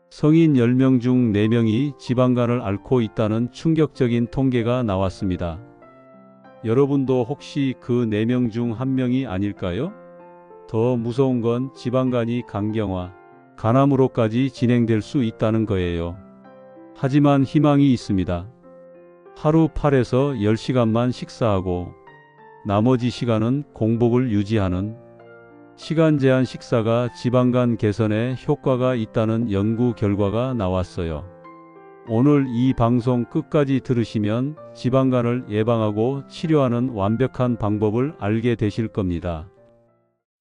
성인 10명 중 4명이 지방간을 앓고 있다는 충격적인 통계가 나왔습니다. 여러분도 혹시 그 4명 중 1명이 아닐까요? 더 무서운 건 지방간이 간경화, 간암으로까지 진행될 수 있다는 거예요. 하지만 희망이 있습니다. 하루 8에서 10시간만 식사하고 나머지 시간은 공복을 유지하는 시간 제한 식사가 지방간 개선에 효과가 있다는 연구 결과가 나왔어요. 오늘 이 방송 끝까지 들으시면 지방간을 예방하고 치료하는 완벽한 방법을 알게 되실 겁니다.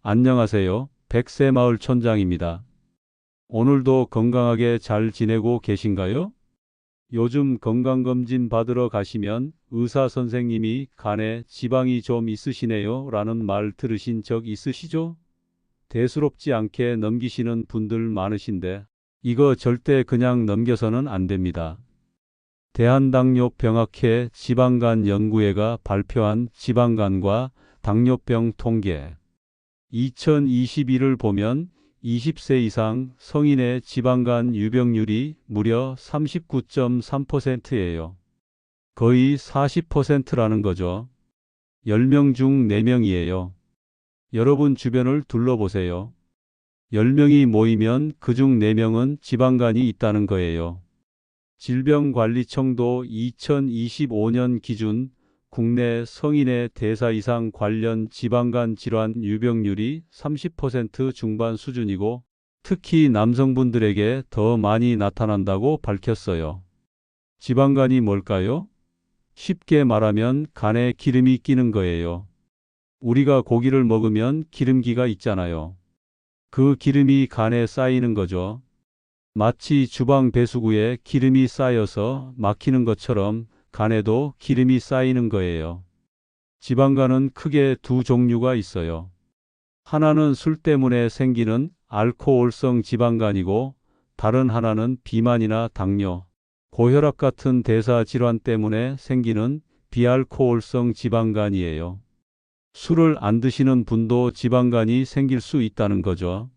안녕하세요. 백세마을 촌장입니다. 오늘도 건강하게 잘 지내고 계신가요? 요즘 건강검진 받으러 가시면 의사 선생님이 간에 지방이 좀 있으시네요 라는 말 들으신 적 있으시죠? 대수롭지 않게 넘기시는 분들 많으신데 이거 절대 그냥 넘겨서는 안 됩니다. 대한당뇨병학회 지방간 연구회가 발표한 지방간과 당뇨병 통계 2021을 보면 20세 이상 성인의 지방간 유병률이 무려 39.3%예요. 거의 40%라는 거죠. 10명 중 4명이에요. 여러분 주변을 둘러보세요. 10명이 모이면 그중 4명은 지방간이 있다는 거예요. 질병관리청도 2025년 기준 국내 성인의 대사 이상 관련 지방간 질환 유병률이 30% 중반 수준이고 특히 남성분들에게 더 많이 나타난다고 밝혔어요. 지방간이 뭘까요? 쉽게 말하면 간에 기름이 끼는 거예요. 우리가 고기를 먹으면 기름기가 있잖아요. 그 기름이 간에 쌓이는 거죠. 마치 주방 배수구에 기름이 쌓여서 막히는 것처럼 간에도 기름이 쌓이는 거예요. 지방간은 크게 두 종류가 있어요. 하나는 술 때문에 생기는 알코올성 지방간이고 다른 하나는 비만이나 당뇨, 고혈압 같은 대사 질환 때문에 생기는 비알코올성 지방간이에요. 술을 안 드시는 분도 지방간이 생길 수 있다는 거죠.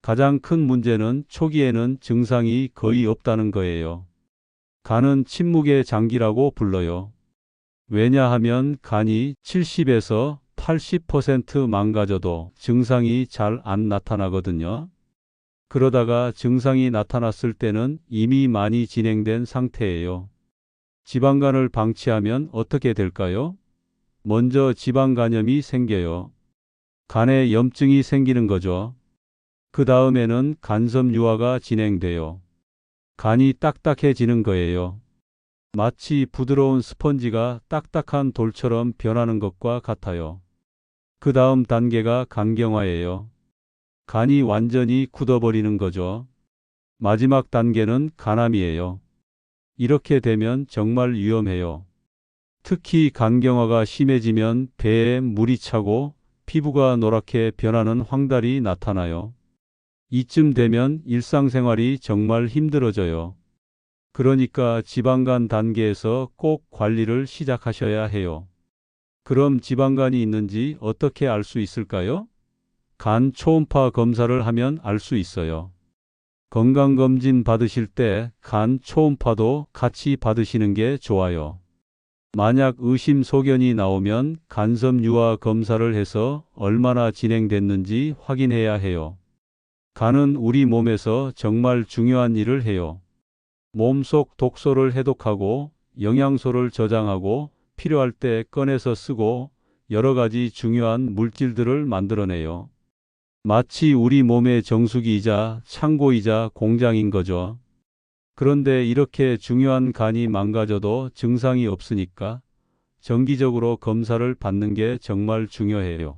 가장 큰 문제는 초기에는 증상이 거의 없다는 거예요. 간은 침묵의 장기라고 불러요. 왜냐하면 간이 70에서 80% 망가져도 증상이 잘 안 나타나거든요. 그러다가 증상이 나타났을 때는 이미 많이 진행된 상태예요. 지방간을 방치하면 어떻게 될까요? 먼저 지방간염이 생겨요. 간에 염증이 생기는 거죠. 그 다음에는 간섬유화가 진행돼요. 간이 딱딱해지는 거예요. 마치 부드러운 스펀지가 딱딱한 돌처럼 변하는 것과 같아요. 그 다음 단계가 간경화예요. 간이 완전히 굳어버리는 거죠. 마지막 단계는 간암이에요. 이렇게 되면 정말 위험해요. 특히 간경화가 심해지면 배에 물이 차고 피부가 노랗게 변하는 황달이 나타나요. 이쯤 되면 일상생활이 정말 힘들어져요. 그러니까 지방간 단계에서 꼭 관리를 시작하셔야 해요. 그럼 지방간이 있는지 어떻게 알 수 있을까요? 간 초음파 검사를 하면 알 수 있어요. 건강검진 받으실 때 간 초음파도 같이 받으시는 게 좋아요. 만약 의심 소견이 나오면 간섬유화 검사를 해서 얼마나 진행됐는지 확인해야 해요. 간은 우리 몸에서 정말 중요한 일을 해요. 몸속 독소를 해독하고 영양소를 저장하고 필요할 때 꺼내서 쓰고 여러 가지 중요한 물질들을 만들어내요. 마치 우리 몸의 정수기이자 창고이자 공장인 거죠. 그런데 이렇게 중요한 간이 망가져도 증상이 없으니까 정기적으로 검사를 받는 게 정말 중요해요.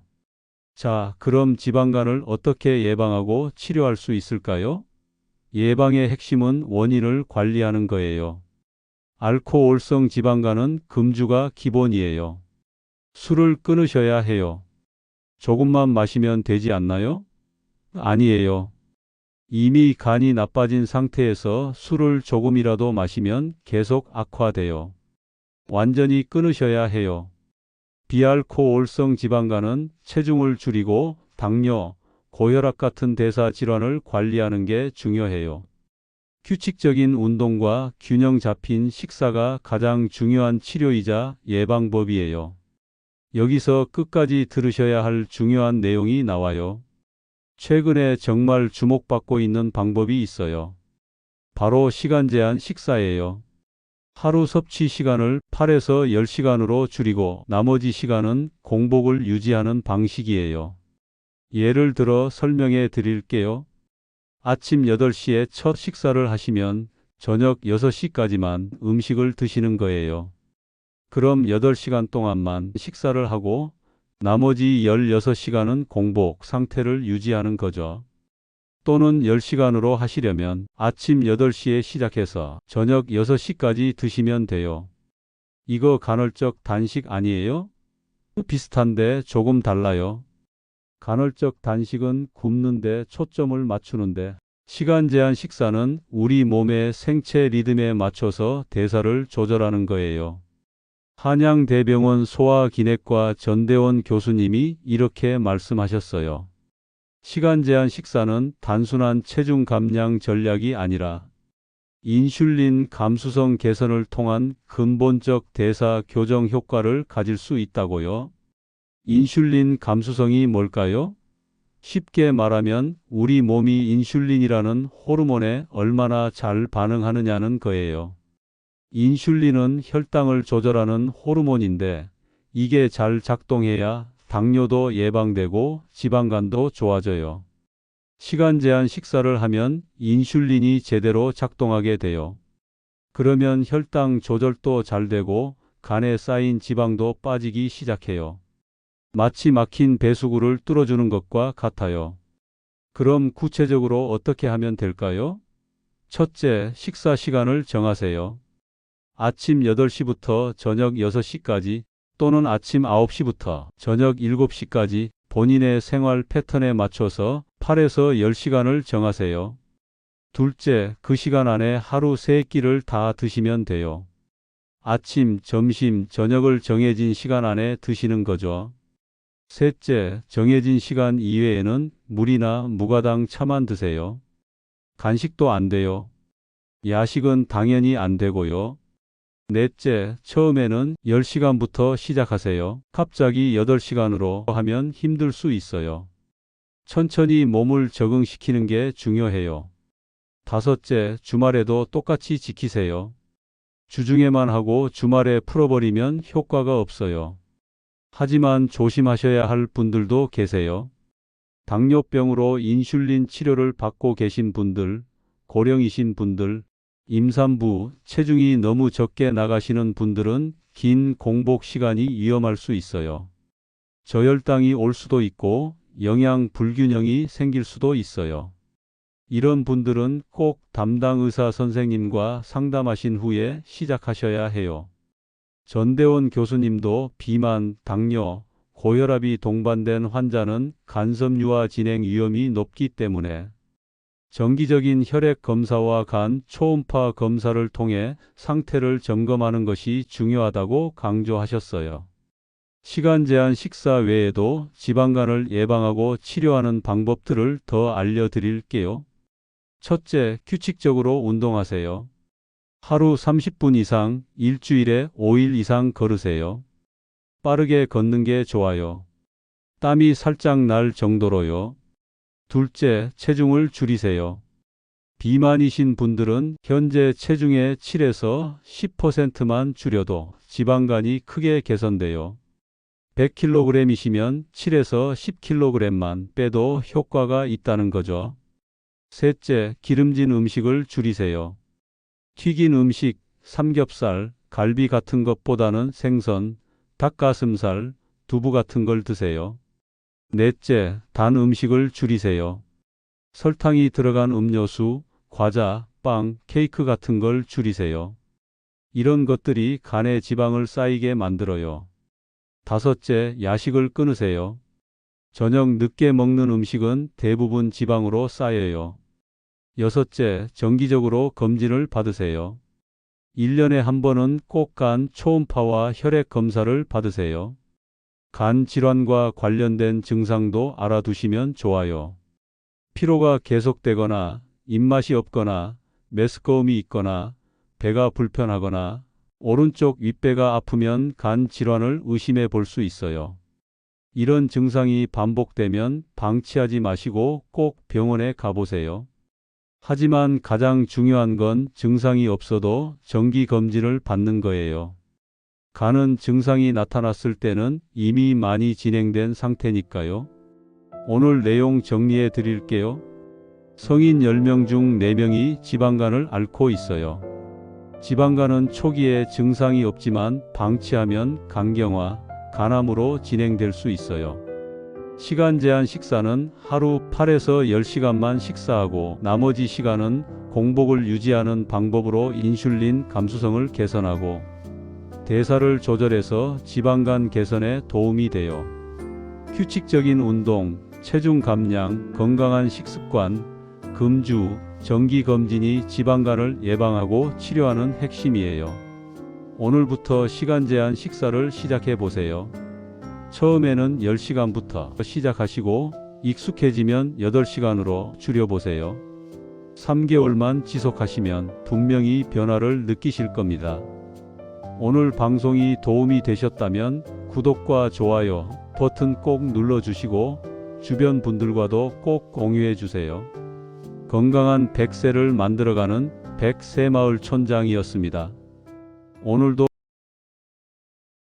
자, 그럼 지방간을 어떻게 예방하고 치료할 수 있을까요? 예방의 핵심은 원인을 관리하는 거예요. 알코올성 지방간은 금주가 기본이에요. 술을 끊으셔야 해요. 조금만 마시면 되지 않나요? 아니에요. 이미 간이 나빠진 상태에서 술을 조금이라도 마시면 계속 악화돼요. 완전히 끊으셔야 해요. 비알코올성 지방간은 체중을 줄이고 당뇨, 고혈압 같은 대사 질환을 관리하는 게 중요해요. 규칙적인 운동과 균형 잡힌 식사가 가장 중요한 치료이자 예방법이에요. 여기서 끝까지 들으셔야 할 중요한 내용이 나와요. 최근에 정말 주목받고 있는 방법이 있어요. 바로 시간 제한 식사예요. 하루 섭취 시간을 8에서 10시간으로 줄이고 나머지 시간은 공복을 유지하는 방식이에요. 예를 들어 설명해 드릴게요. 아침 8시에 첫 식사를 하시면 저녁 6시까지만 음식을 드시는 거예요. 그럼 8시간 동안만 식사를 하고 나머지 16시간은 공복 상태를 유지하는 거죠. 또는 10시간으로 하시려면 아침 8시에 시작해서 저녁 6시까지 드시면 돼요. 이거 간헐적 단식 아니에요? 비슷한데 조금 달라요. 간헐적 단식은 굶는데 초점을 맞추는데, 시간 제한 식사는 우리 몸의 생체 리듬에 맞춰서 대사를 조절하는 거예요. 한양대병원 소화기내과 전대원 교수님이 이렇게 말씀하셨어요. 시간 제한 식사는 단순한 체중 감량 전략이 아니라 인슐린 감수성 개선을 통한 근본적 대사 교정 효과를 가질 수 있다고요. 인슐린 감수성이 뭘까요? 쉽게 말하면 우리 몸이 인슐린이라는 호르몬에 얼마나 잘 반응하느냐는 거예요. 인슐린은 혈당을 조절하는 호르몬인데 이게 잘 작동해야 당뇨도 예방되고 지방간도 좋아져요. 시간 제한 식사를 하면 인슐린이 제대로 작동하게 돼요. 그러면 혈당 조절도 잘 되고 간에 쌓인 지방도 빠지기 시작해요. 마치 막힌 배수구를 뚫어주는 것과 같아요. 그럼 구체적으로 어떻게 하면 될까요? 첫째, 식사 시간을 정하세요. 아침 8시부터 저녁 6시까지 또는 아침 9시부터 저녁 7시까지 본인의 생활 패턴에 맞춰서 8에서 10시간을 정하세요. 둘째, 그 시간 안에 하루 3끼를 다 드시면 돼요. 아침, 점심, 저녁을 정해진 시간 안에 드시는 거죠. 셋째, 정해진 시간 이외에는 물이나 무가당 차만 드세요. 간식도 안 돼요. 야식은 당연히 안 되고요. 넷째, 처음에는 10시간부터 시작하세요. 갑자기 8시간으로 하면 힘들 수 있어요. 천천히 몸을 적응시키는 게 중요해요. 다섯째, 주말에도 똑같이 지키세요. 주중에만 하고 주말에 풀어버리면 효과가 없어요. 하지만 조심하셔야 할 분들도 계세요. 당뇨병으로 인슐린 치료를 받고 계신 분들, 고령이신 분들, 임산부, 체중이 너무 적게 나가시는 분들은 긴 공복 시간이 위험할 수 있어요. 저혈당이 올 수도 있고 영양 불균형이 생길 수도 있어요. 이런 분들은 꼭 담당 의사 선생님과 상담하신 후에 시작하셔야 해요. 전대원 교수님도 비만, 당뇨, 고혈압이 동반된 환자는 간섬유화 진행 위험이 높기 때문에 정기적인 혈액 검사와 간 초음파 검사를 통해 상태를 점검하는 것이 중요하다고 강조하셨어요. 시간 제한 식사 외에도 지방간을 예방하고 치료하는 방법들을 더 알려드릴게요. 첫째, 규칙적으로 운동하세요. 하루 30분 이상, 일주일에 5일 이상 걸으세요. 빠르게 걷는 게 좋아요. 땀이 살짝 날 정도로요. 둘째, 체중을 줄이세요. 비만이신 분들은 현재 체중의 7에서 10%만 줄여도 지방간이 크게 개선돼요. 100kg이시면 7에서 10kg만 빼도 효과가 있다는 거죠. 셋째, 기름진 음식을 줄이세요. 튀긴 음식, 삼겹살, 갈비 같은 것보다는 생선, 닭가슴살, 두부 같은 걸 드세요. 넷째, 단 음식을 줄이세요. 설탕이 들어간 음료수, 과자, 빵, 케이크 같은 걸 줄이세요. 이런 것들이 간에 지방을 쌓이게 만들어요. 다섯째, 야식을 끊으세요. 저녁 늦게 먹는 음식은 대부분 지방으로 쌓여요. 여섯째, 정기적으로 검진을 받으세요. 1년에 한 번은 꼭 간 초음파와 혈액 검사를 받으세요. 간 질환과 관련된 증상도 알아두시면 좋아요. 피로가 계속되거나 입맛이 없거나 메스꺼움이 있거나 배가 불편하거나 오른쪽 윗배가 아프면 간 질환을 의심해 볼 수 있어요. 이런 증상이 반복되면 방치하지 마시고 꼭 병원에 가보세요. 하지만 가장 중요한 건 증상이 없어도 정기 검진을 받는 거예요. 간은 증상이 나타났을 때는 이미 많이 진행된 상태니까요. 오늘 내용 정리해 드릴게요. 성인 10명 중 4명이 지방간을 앓고 있어요. 지방간은 초기에 증상이 없지만 방치하면 간경화, 간암으로 진행될 수 있어요. 시간 제한 식사는 하루 8에서 10시간만 식사하고 나머지 시간은 공복을 유지하는 방법으로 인슐린 감수성을 개선하고 대사를 조절해서 지방간 개선에 도움이 돼요. 규칙적인 운동, 체중 감량, 건강한 식습관, 금주, 정기검진이 지방간을 예방하고 치료하는 핵심이에요. 오늘부터 시간 제한 식사를 시작해 보세요. 처음에는 10시간부터 시작하시고 익숙해지면 8시간으로 줄여보세요. 3개월만 지속하시면 분명히 변화를 느끼실 겁니다. 오늘 방송이 도움이 되셨다면 구독과 좋아요 버튼 꼭 눌러주시고 주변 분들과도 꼭 공유해 주세요. 건강한 100세를 만들어가는 100세마을 촌장이었습니다. 오늘도